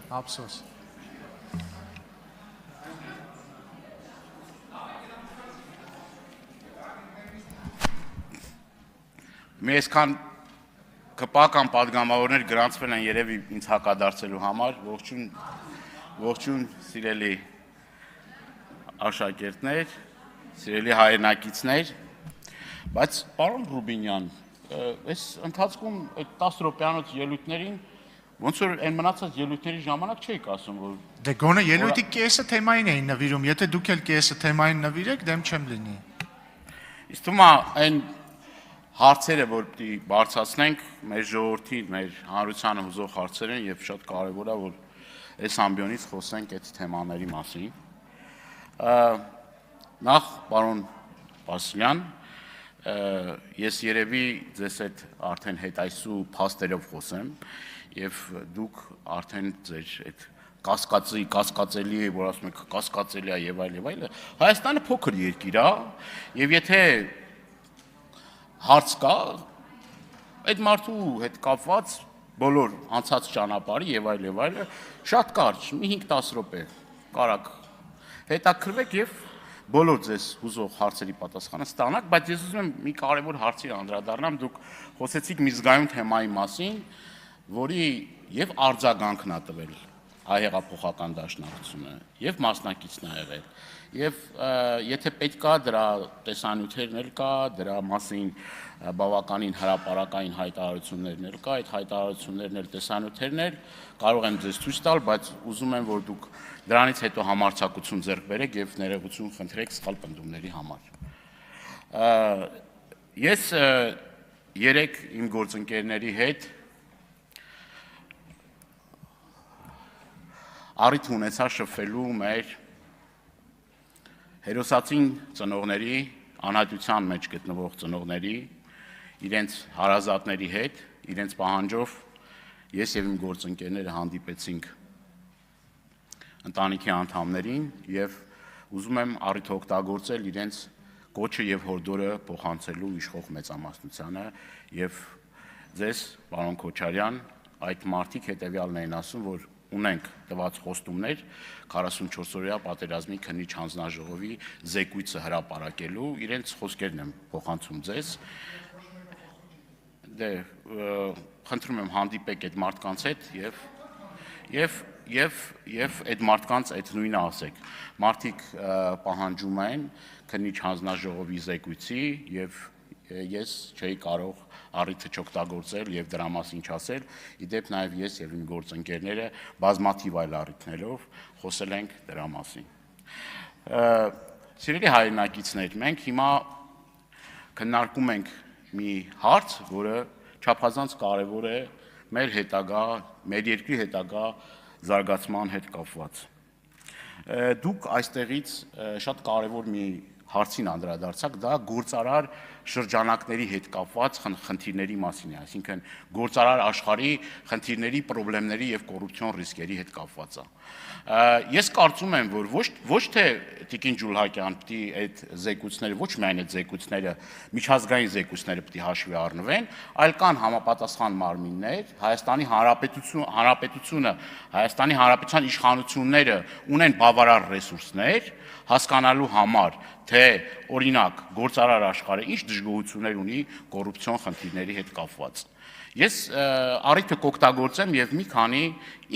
Ափսոս։ Մեզ քան կպական պատգամավորներ գրանցվել են երևի ինձ հակադարձելու համար, ողջույն սիրելի աշակերտներ, սիրելի հայրենակիցներ, բայց պարոն Ռուբինյան, այս ընթացքում այդ 10 րոպեանոց ելույթներին ոնց որ այն մնացած ելույթների ժամանակ չէիք ասում, որ Դե գոնե ելույթի կեսը թեմային էին նվիրում, եթե դուք էլ կեսը թեմային նվիրեք, դեմ չեմ լինի։ Իսկ թվում է այն հարցերը, որ պիտի բարձրացնենք մեր ժողովրդին, մեր հանրությանը հուզող հարցեր են եւ շատ կարեւոր է, որ այս ամբիոնից խոսենք այդ թեմաների մասին։ Նախ պարոն Վասիլյան, ես երևի ձեզ հետ արդեն հետայսու փաստերով խոսեմ եւ դուք արդեն ձեր այդ կասկածելի է, որ ասում եք կասկածելի է եւ այլ։ Հայաստանը փոքր երկիր է եւ եթե հարց կա, այդ մարդու հետ կապված բոլոր անցած ճանապարհի եւ այլ, շատ կարճ, մի 5-10 րոպե կարակ հետաքրվեք եւ բոլոր ձեզ հուզող հարցերի պատասխանը ստանաք, բայց ես ուզում եմ մի կարևոր հարցի անդրադառնամ, դուք խոսեցիք մի զգայուն թեմայի մասին, որի եւ արձագանքն ա տվել հայհեղափոխական դաշնակցությունը եւ մասնակիցն ա եղել եւ եթե պետք է դրա տեսանյութերն էլ կա, դրա մասին բավականին հրապարակային հայտարարություններն էլ կա, այդ հայտարարություններն էլ տեսանյութերն էլ կարող եմ ձեզ ցույց տալ, բայց ուզում եմ որ դուք դրանից հետո համարձակություն ձեռք բերեք եւ ներողություն խնդրեք սխալ պնդումների համար։ Ես երեք իմ գործընկերների հետ առիթ ունեցա շփվելու մեր հերոսացին ծնողների, անհատության մեջ գտնվող ծնողների, իրենց հարազատների հետ, իրենց պահանջով ես եւ իմ գործընկերները հանդիպեցինք ընտանիքի անդամներին եւ ուզում եմ առիթ օգտագործել իրենց կոչը եւ հորդորը փոխանցելու իշխող մեծամասնությանը եւ ձեզ, պարոն Քոչարյան, այդ մարդիկ հետեւյալն էին ասում, որ ունենք տված խոստումներ 44-օրյա պատերազմի քննիչ հանձնաժողովի զեկույցը հրապարակելու, իրենց խոսքերն եմ փոխանցում ձեզ։ Դե խնդրում եմ հանդիպեք այդ մարդկանց հետ եւ այդ մարդկանց այդ նույնը ասեք։ Մարդիկ պահանջում են քննիչ հանձնաժողովի զեկույցի եւ ես չէի կարող առիթը չօգտագործել եւ դրա մասին չասել, իդեպ նաեւ ես եւ իմ գործընկերները բազմաթիվ այլ առիթներով խոսել ենք դրա մասին։ Սիրելի հայրենակիցներ, մենք հիմա քննարկում ենք մի հարց, որը չափազանց կարեւոր է մեր հետագա, մեր երկրի հետագա զարգացման հետ կապված։ Դուք այստեղից շատ կարեւոր մի հարցին անդրադարձակ, դա գործարար շրջանակների հետ կապված խնդիրների մասին է, այսինքն գործարար աշխարհի խնդիրների, խնդիրների եւ կոռուպցիոն ռիսկերի հետ կապված է։ Ես կարծում եմ, որ ոչ թե Տիկին Ջուլհակյան պիտի այդ զեկույցները, ոչ միայն այդ զեկույցները, միջազգային զեկույցները պիտի հաշվի առնվեն, այլ կան համապատասխան մարմիններ, Հայաստանի Հանրապետությունը, Հայաստանի Հանրապետության իշխանությունները ունեն բավարար ռեսուրսներ հասկանալու համար, թե օրինակ գործարար աշխարհը ինչ դժգոհություններ ունի կոռուպցիոն խնդիրների հետ կապված։ Ես առիթը կօգտագործեմ եւ մի քանի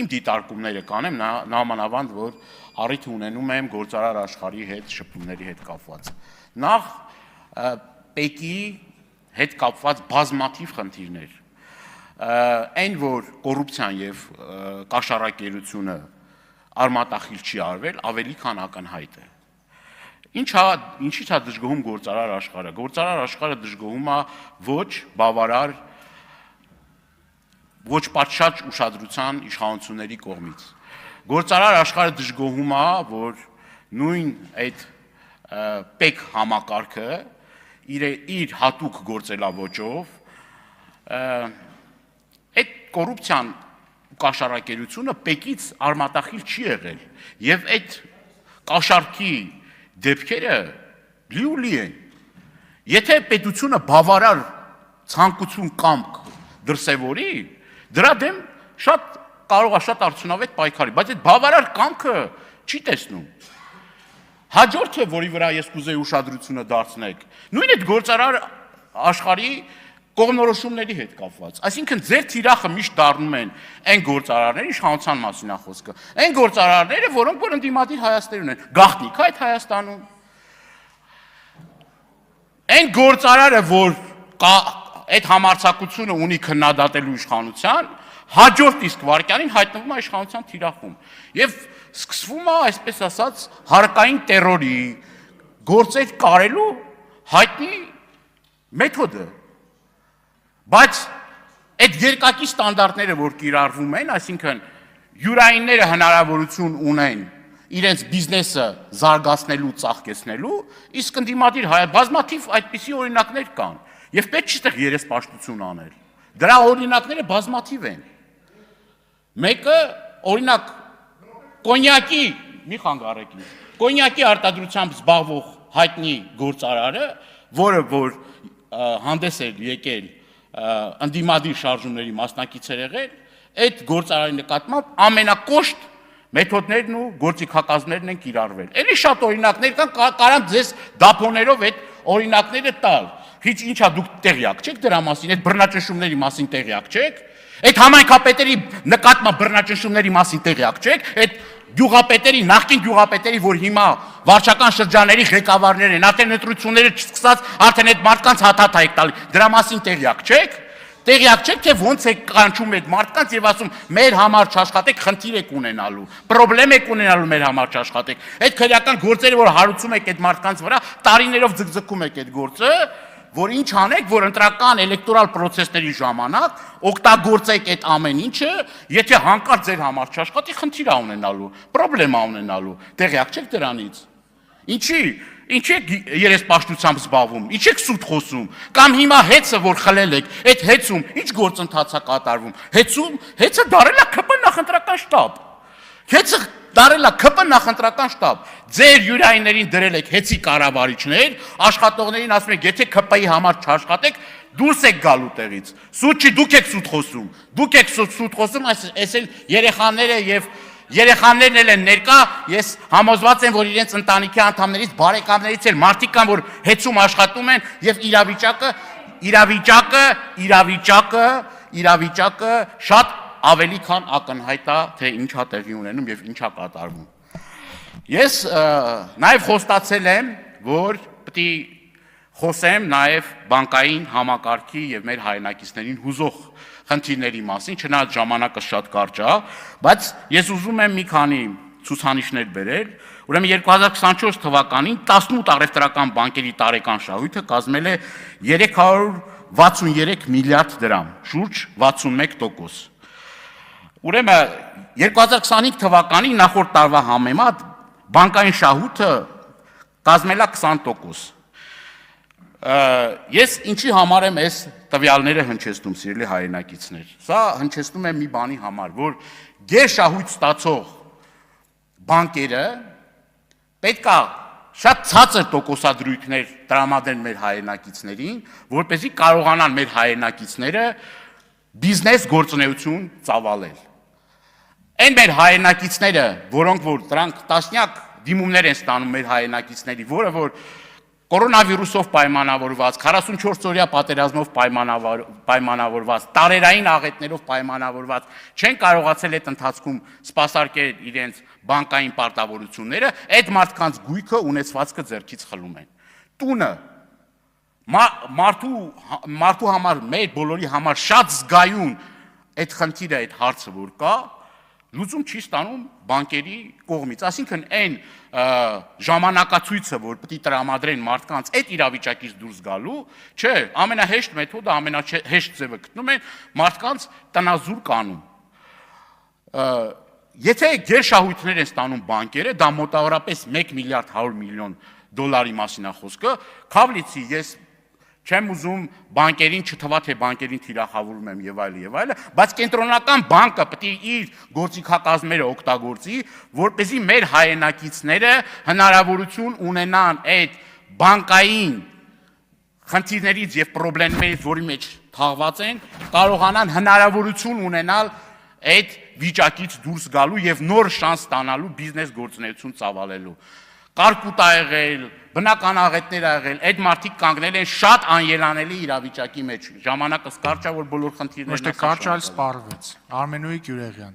իմ դիտարկումները կանեմ, նամանավանդ որ առիթ ունենում եմ գործարար աշխարհի հետ շփումների հետ կապված։ Նախ Պեկի հետ կապված բազմաթիվ խնդիրներ։ Այն որ կոռուպցիան եւ կաշառակերությունը արմատախիլ չի արվել, ավելի քան ակնհայտ է։ Ինչի՞ց է դժգոհում գործարար աշխարհը։ Գործարար աշխարհը դժգոհում է ոչ բավարար, ոչ պատշաճ ուշադրության իշխանությունների կողմից։ Գործարար աշխարհը դժգոհում է, որ նույն այդ ՊԵԿ համակարգը իր հատուկ գործելավոճով այդ կոռուպցիան կաշառակերությունը ՊԵԿ-ից արմատախիլ չի եղել եւ այդ կաշառքի դեպքերը լի են։ Եթե պետությունը բավարար ցանկություն կամք դրսևորի, դրա դեմ շատ կարող է շատ արդյունավետ պայքարի, բայց այդ բավարար կամքը չի տեսնում։ Հաջորդը, որի վրա ես կուզեի ուշադրությունը դարձնեք, նույն այդ գործարար աշխարհի կողմնորոշումների հետ կապված։ Այսինքն ձեր թիրախը միշտ դառնում են այն գործարարները, իշխանության մասին է խոսքը, այն գործարարները, որոնք որ ընդդիմադիր Հայաստան ունեն, գաղտնիք այդ Հայաստանում։ Այն գործարարը, որ այդ համարձակությունը ունի քննադատելու իշխանության, հաջորդ իսկ վարքյանին հայտնվում է իշխանության թիրախում։ Եվ սկսվում է, այսպես ասած, հարկային տերորի գործեր կարելու հայտնի մեթոդը։ Բայց այդ երկակի ստանդարտները, որ կիրառվում են, այսինքն յուրայինները հնարավորություն ունեն իրենց բիզնեսը զարգացնելու, ծաղկեցնելու, իսկ ընդդիմադիր բազմաթիվ այդպիսի օրինակներ կան, եւ պետք չի տեղ երեսպաշտություն անել։ Դրա օրինակները բազմաթիվ են։ Մեկը, օրինակ, կոնյակի, մի խանգարեք ինձ, կոնյակի արտադրությամբ զբաղվող հայտնի գործարարը, որը որ հանդես էր եկել ընդդիմադիր շարժումների մասնակից էր եղել, այդ գործարարի նկատմամբ ամենակոշտ մեթոդներն ու գործիքակազմներն են կիրառվել։ Էլի շատ օրինակներ կան, կարամ ձեզ դափոներով այդ օրինակները տալ։ Քիչ ինչա դուք տեղյակ չեք դրա մասին, այդ բռնաճնշումների մասին տեղյակ չեք, այդ համայնքապետերի նկատմամբ բռնաճնշումների մասին տեղյակ չեք, այդ գյուղապետերի, նախկին գյուղապետերի, որ հիմա վարչական շրջանների ղեկավարներ են, արդեն ընտրությունները չսկսած, արդեն այդ մարդկանց հաթաթ եք տալի, դրա մասին տեղյակ չեք։ Տեղյակ չեք, թե ոնց է կանչում այդ մարդկանց եւ ասում մեր համար չաշխատեք, խնդիր եք ունենալու, խնդրեմ եք ունենալու մեր համար չաշխատեք։ Այդ քրեական գործերը, որ հարուցում եք այդ մարդկանց վրա, տարիներով ձգձգում եք այդ գործը, որ ինչ անեք, որ ընտրական էլեկտորալ պրոցեսների ժամանակ օգտագործեք այդ ամեն ինչը, եթե հանկարծ ձեր համար չաշխատի, խնդիր է ունենալու, խնդրեմ է ունենալու։ Տեղյակ չեք դրանից։ Ինչի եք երեսպաշտությամբ զբաղվում, ինչ եք սուտ խոսում, կամ հիմա հեծը, որ խլել եք, այդ հեծում, ինչ գործընթաց է կատարվում, հեծը դարել է ԿՊ նախընտրական շտաբ, հեծը դարել է ԿՊ նախընտրական շտաբ, ձեր յուրայիներին դրել եք հեծի կառավարիչներ, աշխատողներին ասում եք, եթե ԿՊ-ի համար չաշխատեք, դուրս եք գալու տեղից, սուտ չի, դուք եք սուտ խոսում, այս էլ երեխաները եւ Երեխաներն էլ են ներկա, ես համոզված եմ, որ իրենց ընտանիքի անդամներից, բարեկամներից էլ մարդիկ կան, որ հեծում աշխատում են եւ իրավիճակը շատ ավելի քան ակնհայտ է, թե ինչ է տեղի ունենում եւ ինչ է կատարվում։ Ես նաեւ խոստացել եմ, որ պետք է խոսեմ նաեւ բանկային համակարգի եւ մեր հայրենակիցներին հուզող խնդիրների մասին, չնայած ժամանակը շատ կարճ է, բայց ես ուզում եմ մի քանի ցուցանիշներ բերել, ուրեմն 2024 թվականին 18 առևտրական բանկերի տարեկան շահույթը կազմել է 363 միլիարդ դրամ, շուրջ 61%։ Ուրեմն 2025 թվականին նախորդ տարվա համեմատ բանկային շահույթը կազմել է 20%։ Ես ինչի համար եմ այս տվյալները հնչեցնում, սիրելի հայրենակիցներ։ Սա հնչեցնում է մի բանի համար, որ գերշահույթ ստացող բանկերը պետք է շատ ցածր տոկոսադրույքներ տրամադրեն մեր հայրենակիցներին, որպեսզի կարողանան մեր հայրենակիցները բիզնես գործունեություն ծավալել։ Այն մեր հայրենակիցները, որոնք որ դրանք տասնյակ դիմումներ են ստանում մեր հայրենակիցների, որը որ կորոնավիրուսով պայմանավորված, 44-օրյա պատերազմով պայմանավորված, տարերային աղետներով պայմանավորված, չեն կարողացել այդ ընթացքում սպասարկել իրենց բանկային պարտավորությունները, այդ մարդկանց գույքը ունեցվածքը ձեռքից խլում են։ Տունը մարդու համար, մեր բոլորի համար շատ զգայուն այդ խնդիրը, այդ հարցը որ կա, լուծում չի ստանում բանկերի կողմից, այսինքն այն ժամանակացույցը, որ պետք է տրամադրեն մարդկանց այդ իրավիճակից դուրս գալու, չէ, ամենահեշտ մեթոդը, ամենահեշտ ձևը գտնում են մարդկանց տնազուր կանում։ Եթե գերշահույթներ են ստանում բանկերը, դա մոտավորապես 1 միլիարդ 100 միլիոն դոլարի մասին է խոսքը, քավլիցի ես չեմ ուզում բանկերին չթվա, թե բանկերին թիրախավորում եմ եւ այլը, բայց կենտրոնական բանկը պետք է իր գործիքակազմերը օգտագործի, որպեսզի մեր հայրենակիցները հնարավորություն ունենան այդ բանկային խնդիրներից եւ խնդիրներից, որի մեջ թաղված են, կարողանան հնարավորություն ունենալ այդ վիճակից դուրս գալու եւ նոր շանս ստանալու բիզնես գործունեություն ծավալելու։ Կարկուտ ա եղել, բնական աղետներ ա եղել, այդ մարդիկ կանգնել են շատ անելանելի իրավիճակի մեջ։ Ժամանակը կարճ է, որ բոլոր Ոչ խնդիրներն թե կարճ այլ սպառվեց։ Արմենուհի Գյուրեղյան։